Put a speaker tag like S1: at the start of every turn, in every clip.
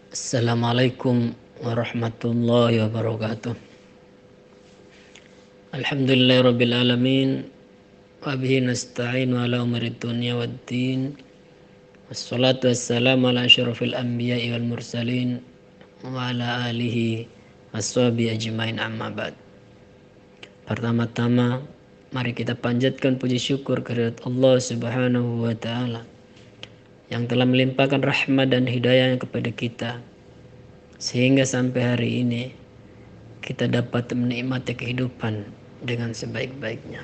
S1: Assalamualaikum warahmatullahi wabarakatuh. Alhamdulillahirabbil alamin wa bihi nasta'in ala umuri dunya waddin. Wassalatu wassalamu ala asyrafil anbiya'i wal mursalin wa ala alihi washabihi ajmain, amma ba'd. Pertama-tama mari kita panjatkan puji syukur kehadirat Allah Subhanahu wa taala yang telah melimpahkan rahmat dan hidayahnya kepada kita sehingga sampai hari ini kita dapat menikmati kehidupan dengan sebaik-baiknya.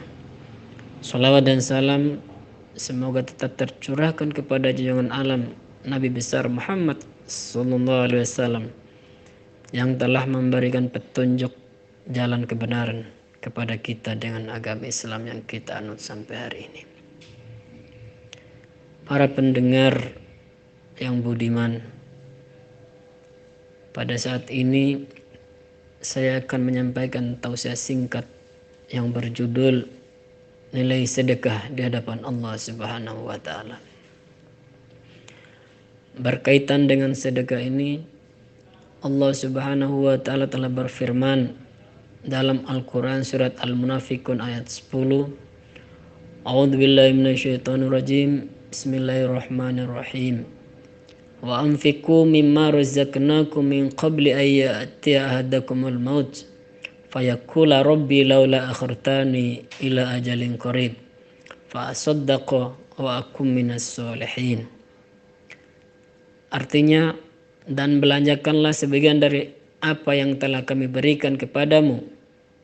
S1: Salawat dan salam semoga tetap tercurahkan kepada junjungan alam Nabi besar Muhammad sallallahu alaihi wasallam yang telah memberikan petunjuk jalan kebenaran kepada kita dengan agama Islam yang kita anut sampai hari ini. Para pendengar yang budiman, pada saat ini saya akan menyampaikan tausiah singkat yang berjudul nilai sedekah di hadapan Allah Subhanahu wa taala. Berkaitan dengan sedekah ini, Allah Subhanahu wa taala telah berfirman dalam Al-Qur'an surat Al-Munafiqun ayat 10. A'udzubillahi minasyaitonir rajim. Bismillahirrahmanirrahim. Wa anfiqu mimma razaqnakum min qabli an ya'tiya ahadakumul maut fayaqula rabbi laula akhartani ila ajalin qarib fa asaddaqa wa akum minas solihin. Artinya, dan belanjakanlah sebagian dari apa yang telah kami berikan kepadamu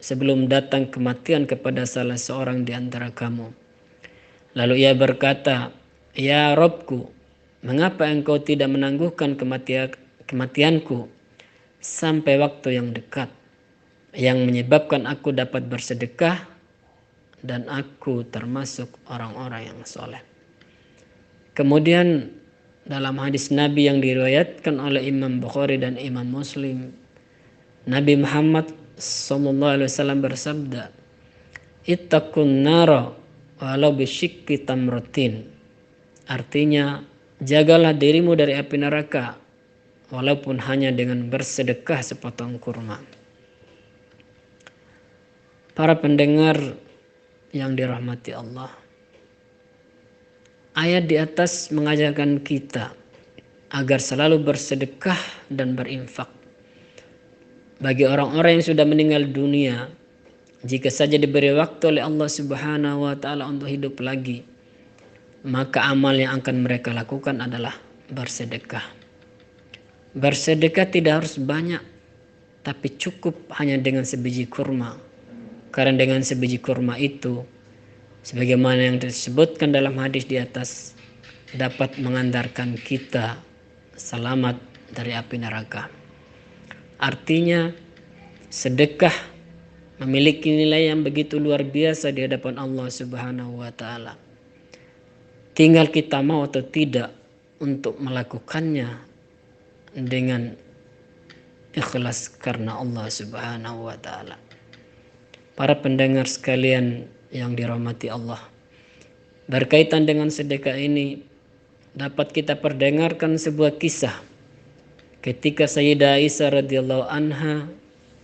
S1: sebelum datang kematian kepada salah seorang di antara kamu. Lalu ia berkata, "Ya Rabbku, mengapa engkau tidak menangguhkan kematianku sampai waktu yang dekat, yang menyebabkan aku dapat bersedekah dan aku termasuk orang-orang yang soleh." Kemudian dalam hadis Nabi yang diriwayatkan oleh Imam Bukhari dan Imam Muslim, Nabi Muhammad SAW bersabda, "Ittaqun nara walau bisyikki tamratin." Artinya, jagalah dirimu dari api neraka walaupun hanya dengan bersedekah sepotong kurma. Para pendengar yang dirahmati Allah, ayat di atas mengajarkan kita agar selalu bersedekah dan berinfak. Bagi orang-orang yang sudah meninggal dunia, jika saja diberi waktu oleh Allah Subhanahu wa taala untuk hidup lagi, maka amal yang akan mereka lakukan adalah bersedekah. Bersedekah tidak harus banyak, tapi cukup hanya dengan sebiji kurma. Karena dengan sebiji kurma itu, sebagaimana yang disebutkan dalam hadis di atas, dapat mengantarkan kita selamat dari api neraka. Artinya, sedekah memiliki nilai yang begitu luar biasa di hadapan Allah Subhanahu wa taala. Tinggal kita mau atau tidak untuk melakukannya dengan ikhlas karena Allah Subhanahu wa taala. Para pendengar sekalian yang dirahmati Allah, berkaitan dengan sedekah ini dapat kita perdengarkan sebuah kisah ketika Sayyidah Aisyah radhiyallahu anha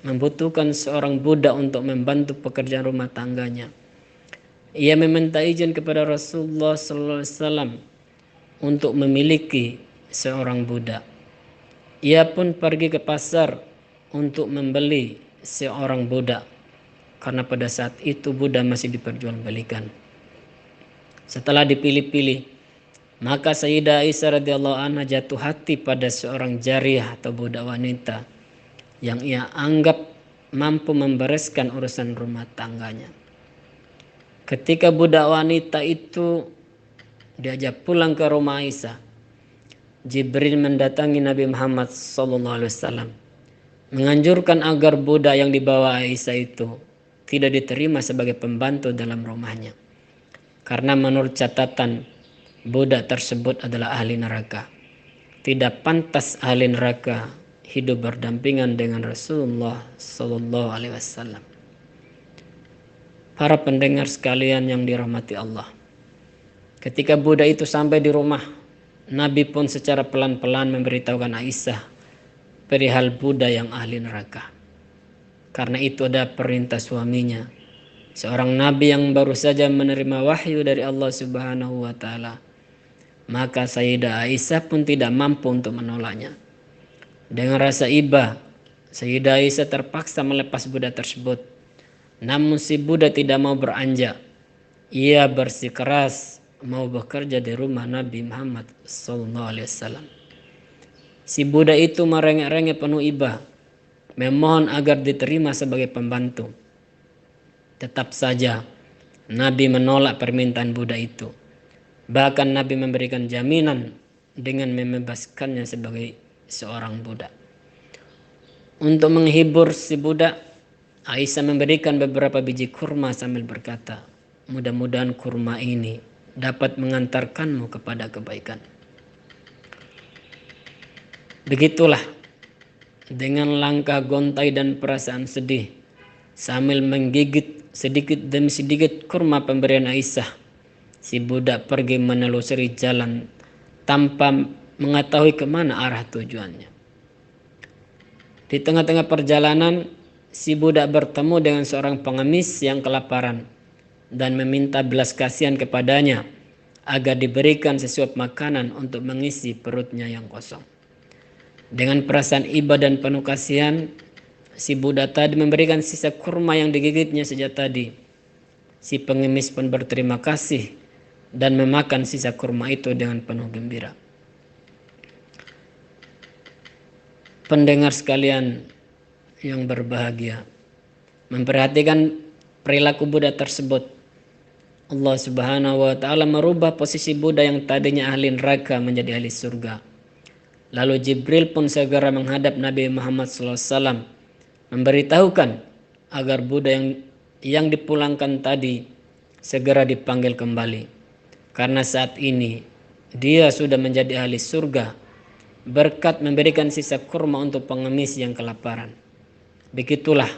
S1: membutuhkan seorang budak untuk membantu pekerjaan rumah tangganya. Ia meminta izin kepada Rasulullah SAW untuk memiliki seorang budak. Ia pun pergi ke pasar untuk membeli seorang budak, karena pada saat itu budak masih diperjualbelikan. Setelah dipilih-pilih, maka Sayyidah Aisyah radhiyallahu anha jatuh hati pada seorang jariyah atau budak wanita yang ia anggap mampu membereskan urusan rumah tangganya. Ketika budak wanita itu diajak pulang ke rumah Aisyah, Jibril mendatangi Nabi Muhammad SAW, menganjurkan agar budak yang dibawa Aisyah itu tidak diterima sebagai pembantu dalam rumahnya, karena menurut catatan budak tersebut adalah ahli neraka. Tidak pantas ahli neraka hidup berdampingan dengan Rasulullah SAW. Para pendengar sekalian yang dirahmati Allah, ketika budak itu sampai di rumah, Nabi pun secara pelan-pelan memberitahukan Aisyah perihal budak yang ahli neraka. Karena itu ada perintah suaminya, seorang nabi yang baru saja menerima wahyu dari Allah Subhanahu wa taala. Maka Sayyidah Aisyah pun tidak mampu untuk menolaknya. Dengan rasa iba, Sayyidah Aisyah terpaksa melepas budak tersebut. Namun si budak tidak mau beranjak. Ia bersikeras mau bekerja di rumah Nabi Muhammad SAW. Si budak itu merengek-rengek penuh iba, memohon agar diterima sebagai pembantu. Tetap saja Nabi menolak permintaan budak itu. Bahkan Nabi memberikan jaminan dengan membebaskannya sebagai seorang budak. Untuk menghibur si budak, Aisyah memberikan beberapa biji kurma sambil berkata, mudah-mudahan kurma ini dapat mengantarkanmu kepada kebaikan. Begitulah, dengan langkah gontai dan perasaan sedih, sambil menggigit sedikit demi sedikit kurma pemberian Aisyah, si budak pergi menelusuri jalan tanpa mengetahui kemana arah tujuannya. Di tengah-tengah perjalanan, si budak bertemu dengan seorang pengemis yang kelaparan dan meminta belas kasihan kepadanya agar diberikan sesuap makanan untuk mengisi perutnya yang kosong. Dengan perasaan iba dan penuh kasihan, si budak tadi memberikan sisa kurma yang digigitnya sejak tadi. Si pengemis pun berterima kasih dan memakan sisa kurma itu dengan penuh gembira. Pendengar sekalian yang berbahagia, memperhatikan perilaku budak tersebut, Allah Subhanahu wa taala merubah posisi budak yang tadinya ahli neraka menjadi ahli surga. Lalu Jibril pun segera menghadap Nabi Muhammad SAW, memberitahukan agar budak yang dipulangkan tadi segera dipanggil kembali, karena saat ini dia sudah menjadi ahli surga berkat memberikan sisa kurma untuk pengemis yang kelaparan. Begitulah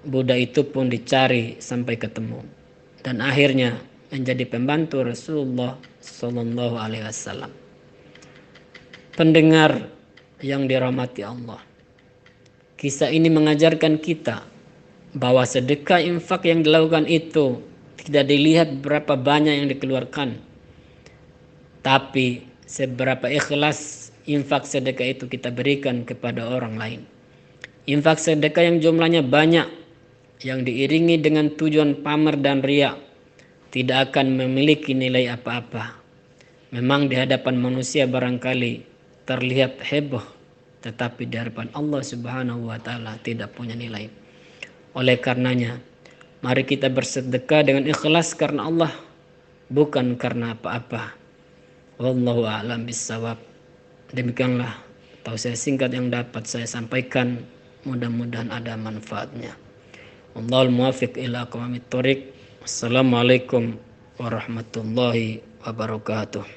S1: budak itu pun dicari sampai ketemu dan akhirnya menjadi pembantu Rasulullah SAW. Pendengar yang dirahmati Allah, kisah ini mengajarkan kita bahwa sedekah infak yang dilakukan itu tidak dilihat berapa banyak yang dikeluarkan, tapi seberapa ikhlas infak sedekah itu kita berikan kepada orang lain. Infak sedekah yang jumlahnya banyak, yang diiringi dengan tujuan pamer dan riya, tidak akan memiliki nilai apa-apa. Memang di hadapan manusia barangkali terlihat heboh, tetapi di hadapan Allah Subhanahu wa taala tidak punya nilai. Oleh karenanya, mari kita bersedekah dengan ikhlas karena Allah, bukan karena apa-apa. Wallahu a'lam bissawab. Demikianlah tausiah singkat yang dapat saya sampaikan, mudah-mudahan ada manfaatnya. Wallahul muwaffiq ila aqwamit thoriq. Assalamualaikum warahmatullahi wabarakatuh.